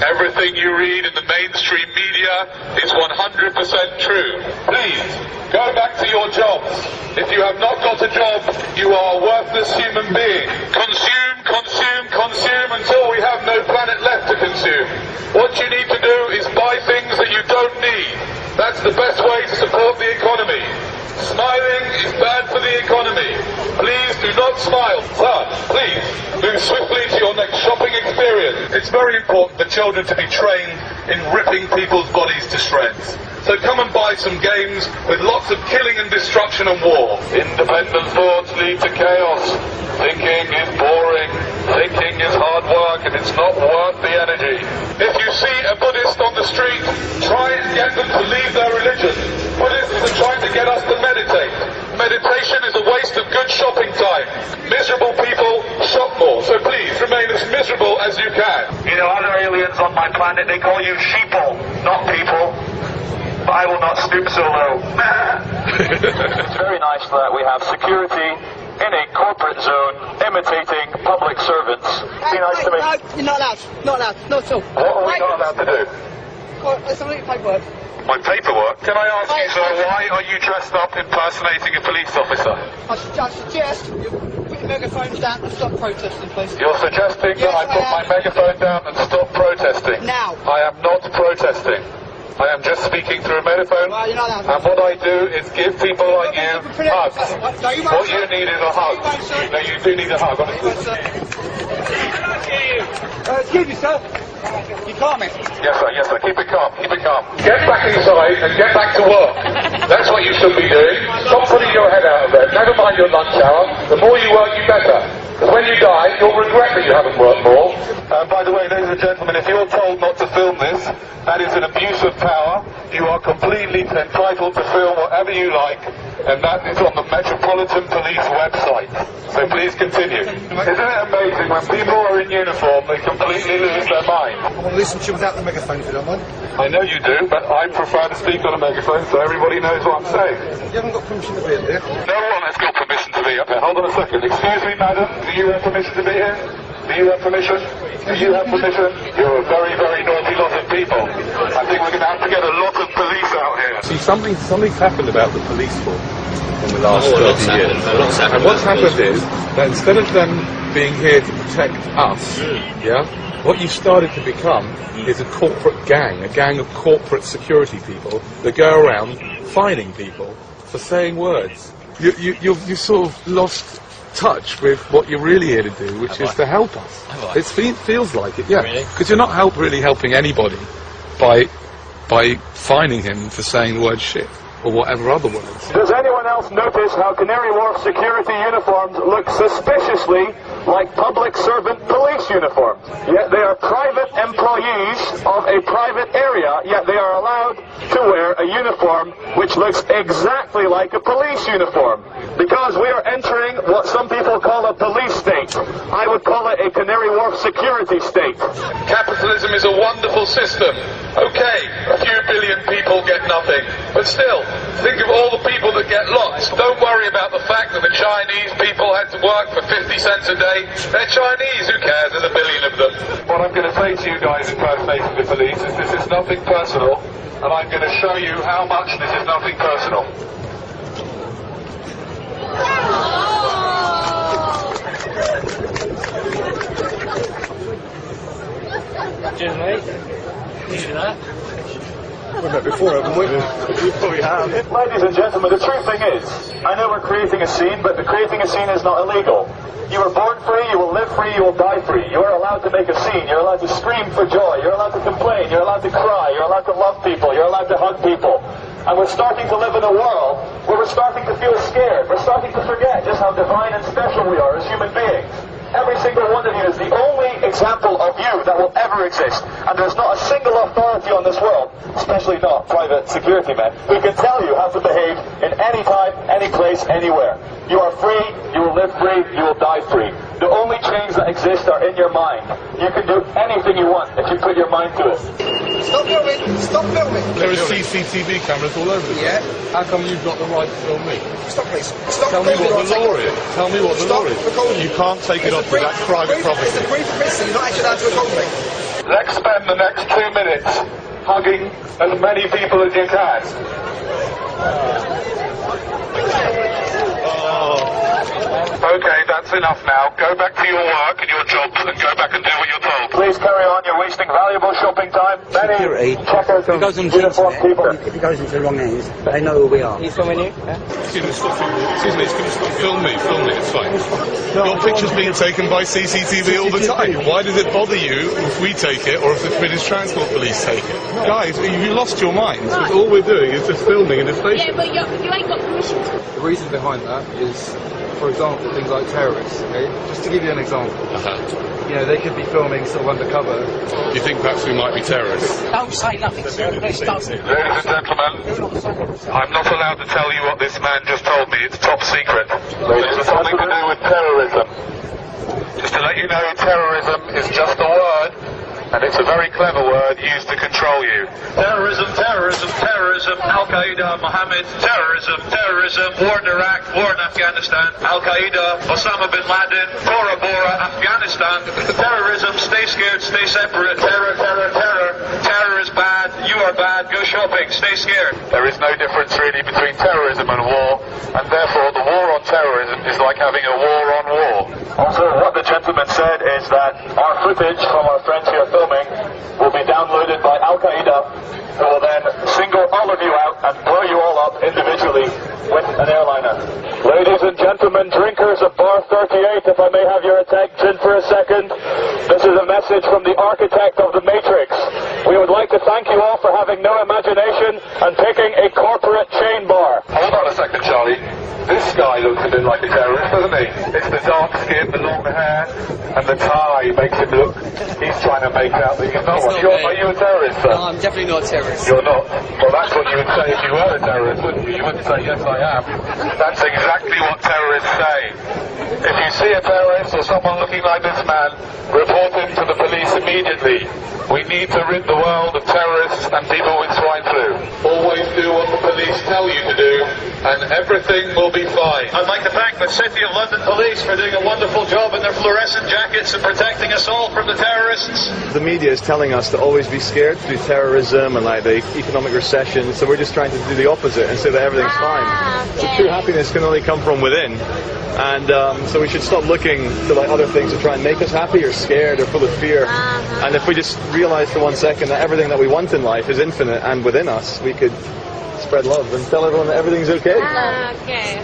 Everything you read in the mainstream media is 100% true. Please, go back to your jobs. If you have not got a job, you are a worthless human being. Consume, consume, consume until we have no planet left to consume. What you need to do is buy things that you don't need. That's the best way to support the economy. Smiling is bad for the economy. Please do not smile. Sir, please move swiftly to your next shopping experience. It's very important for children to be trained in ripping people's bodies to shreds. So come and buy some games with lots of killing and destruction and war. Independent thoughts lead to chaos. Thinking is boring. Thinking is hard work, and it's not worth the energy. If you see a Buddhist on the street, try and get them to leave their religion. Buddhists are trying to get us to meditate. Meditation is a waste of good shopping time. Miserable people shop more, so please remain as miserable as you can. You know, other aliens on my planet, they call you sheeple, not people. But I will not stoop so low. It's very nice that we have security in a corporate zone imitating public servants. Be nice to me. No, you're not allowed. Not allowed. Not at all. What are we not allowed to do? Well, there's some paperwork. My paperwork? Can I ask you, sir, why are you dressed up impersonating a police officer? I suggest you put your megaphones down and stop protesting, please. You're suggesting that I put my megaphone down and stop protesting? Now. I am not protesting. I am just speaking through a megaphone, well, you're not allowed. and what I do is give people like you hugs. No, you won't, What you need is a hug. No, you do need a hug, honestly. Excuse me, sir. You calm it. Yes, sir. Keep it calm. Keep it calm. Get back inside and get back to work. That's what you should be doing. Stop putting your head out of bed. Never mind your lunch hour. The more you work, you better. Because when you die, you'll regret that you haven't worked more. By the way, ladies and gentlemen, if you're told not to film this, that is an abuse of power. You are completely entitled to film whatever you like, and that is on the Metropolitan Police website. So please continue. Isn't it amazing when people are in uniform, they completely lose their mind? I want to listen to you without the megaphone, if you don't mind. I know you do, but I prefer to speak on a megaphone so everybody knows what I'm saying. You haven't got permission to be in there. No one has got permission to be up here. Hold on a second. Excuse me, madam. Do you have permission to be here? Do you have permission? Do you have permission? You're a very, very naughty lot of people. I think we're going to have to get a lot of police out here. See, something's happened about the police force in the last 30 years. And what's happened is that instead of them being here to protect us, what you've started to become is a corporate gang, a gang of corporate security people that go around fining people for saying words. You've sort of lost touch with what you're really here to do, which is to help us. It feels like it, yeah. Because you're not really helping anybody by fining him for saying the word shit or whatever other words. Does anyone else notice how Canary Wharf security uniforms look suspiciously like public servant police uniforms? Yet they are private employees of a private area, yet they are allowed to wear a uniform which looks exactly like a police uniform. Because we are entering what some people call a police state. I would call it a Canary Wharf security state. Capitalism is a wonderful system. Okay, a few billion people get nothing. But still, think of all the people that get lots. Don't worry about the fact that the Chinese people had to work for 50 cents a day. They're Chinese, who cares? There's a billion of them. What I'm going to say to you guys impersonating the police is this is nothing personal, and I'm going to show you how much this is nothing personal. Cheers, mate. You do that? We've met before, haven't we? You probably have. Ladies and gentlemen, the true thing is, I know we're creating a scene, but creating a scene is not illegal. You were born free, you will live free, you will die free. You are allowed to make a scene, you're allowed to scream for joy, you're allowed to complain, you're allowed to cry, you're allowed to love people, you're allowed to hug people. And we're starting to live in a world where we're starting to feel scared. We're starting to forget just how divine and special we are as human beings. Every single one of you is the only example of you that will ever exist. And there's not a single authority on this world, especially not private security men, who can tell you how to behave in any time, any place, anywhere. You are free, you will live free, you will die free. The only chains that exist are in your mind. You can do anything you want if you put your mind to it. Stop filming! Stop filming! There are CCTV cameras all over the place. How come you've got the right to film me? Stop, please. Stop Tell me filming. what the law is. Tell me what the law is. Recording. You can't take it off with that private property. It's a brief privacy. You're not actually allowed to record me. Let's spend the next 2 minutes hugging as many people as you can. Okay, that's enough now. Go back to your work and your jobs and go back and do what you're told. Please carry on. You're wasting valuable shopping time. Many checkers, uniformed people. If it goes into the wrong hands, they know who we are. He's coming in. Excuse me, stop film me, it's fine. Your picture's being taken by CCTV all the time. Why does it bother you if we take it or if the British Transport Police take it? Guys, you lost your minds, because all we're doing is just filming in the station. Yeah, but you ain't got permission to. The reason behind that is, for example, things like terrorists, okay? Just to give you an example. You know, they could be filming sort of undercover. Do you think perhaps we might be terrorists? Don't say nothing, sir. Please don't. Ladies and gentlemen, I'm not allowed to tell you what this man just told me. It's top secret. It's something to do with terrorism. Just to let you know, terrorism is just a word, and it's a very clever word used to control you. Terrorism, terrorism, terrorism, Al-Qaeda, Mohammed, terrorism, terrorism, war in Iraq, war in Afghanistan, Al-Qaeda, Osama bin Laden, Tora Bora, Afghanistan, terrorism, stay scared, stay separate, terror, terror, terror, terror is bad, you are bad, go shopping, stay scared. There is no difference really between terrorism and war, and therefore the war on terrorism is like having a war on war. Also, what the gentleman said is that our footage from our friends here filming will be downloaded by Al-Qaeda, who will then single all of you out and blow you all up individually with an airliner. Ladies and gentlemen, drinkers of Bar 38, if I may have your attention for a second, this is a message from the architect of the Matrix. We would like to thank you all for having no imagination and picking a corporate chain bar. Hold on a second, Charlie. This guy looks a bit like a terrorist, doesn't he? It's the dark skin, the long hair, and the tie makes him look... He's trying to make out that he's not one. Are you a terrorist, sir? No, I'm definitely not a terrorist. You're not? Well, that's what you would say if you were a terrorist, wouldn't you? You wouldn't say, yes, I am. That's exactly what terrorists say. If you see a terrorist or someone looking like this man, report him to the police immediately. We need to rid the world of terrorists and people with swine flu. Always do what the police tell you to do, and everything will be fine. I'd like to thank the City of London Police for doing a wonderful job in their fluorescent jackets and protecting us all from the terrorists. The media is telling us to always be scared through terrorism and like the economic recession, so we're just trying to do the opposite and say that everything's fine. So true happiness can only come from within. And so we should stop looking to like other things to try and make us happy or scared or full of fear. And if we just realize for 1 second that everything that we want in life is infinite and within us, we could spread love and tell everyone that everything's okay. Okay.